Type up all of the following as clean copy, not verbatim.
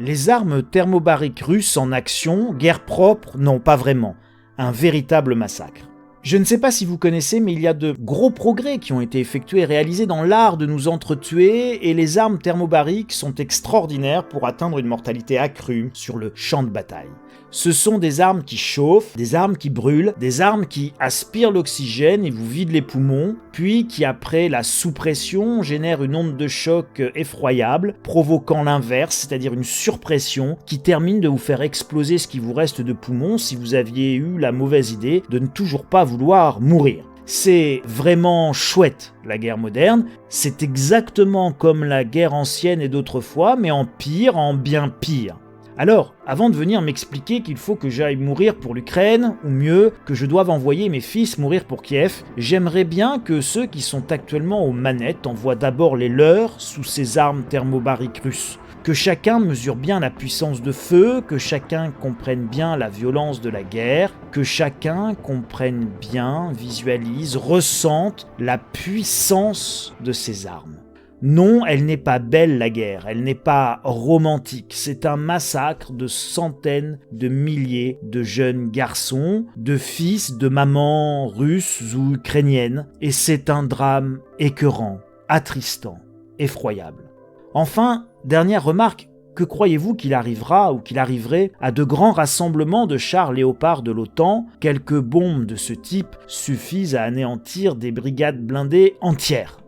Les armes thermobariques russes en action, guerre propre, non pas vraiment. Un véritable massacre. Je ne sais pas si vous connaissez, mais il y a de gros progrès qui ont été effectués et réalisés dans l'art de nous entretuer, et les armes thermobariques sont extraordinaires pour atteindre une mortalité accrue sur le champ de bataille. Ce sont des armes qui chauffent, des armes qui brûlent, des armes qui aspirent l'oxygène et vous vident les poumons, puis qui, après la sous-pression, génèrent une onde de choc effroyable, provoquant l'inverse, c'est-à-dire une surpression qui termine de vous faire exploser ce qui vous reste de poumons si vous aviez eu la mauvaise idée de ne toujours pas vouloir mourir. C'est vraiment chouette, la guerre moderne. C'est exactement comme la guerre ancienne et d'autrefois, mais en pire, en bien pire. Alors, avant de venir m'expliquer qu'il faut que j'aille mourir pour l'Ukraine, ou mieux, que je doive envoyer mes fils mourir pour Kiev, j'aimerais bien que ceux qui sont actuellement aux manettes envoient d'abord les leurs sous ces armes thermobariques russes. Que chacun mesure bien la puissance de feu, que chacun comprenne bien la violence de la guerre, que chacun comprenne bien, visualise, ressente la puissance de ces armes. Non, elle n'est pas belle la guerre, elle n'est pas romantique, c'est un massacre de centaines de milliers de jeunes garçons, de fils de mamans russes ou ukrainiennes, et c'est un drame écœurant, attristant, effroyable. Enfin, dernière remarque, que croyez-vous qu'il arrivera ou qu'il arriverait à de grands rassemblements de chars léopards de l'OTAN? Quelques bombes de ce type suffisent à anéantir des brigades blindées entières.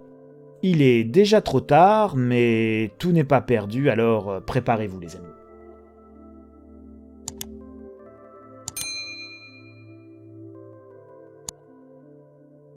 Il est déjà trop tard, mais tout n'est pas perdu, alors préparez-vous les amis.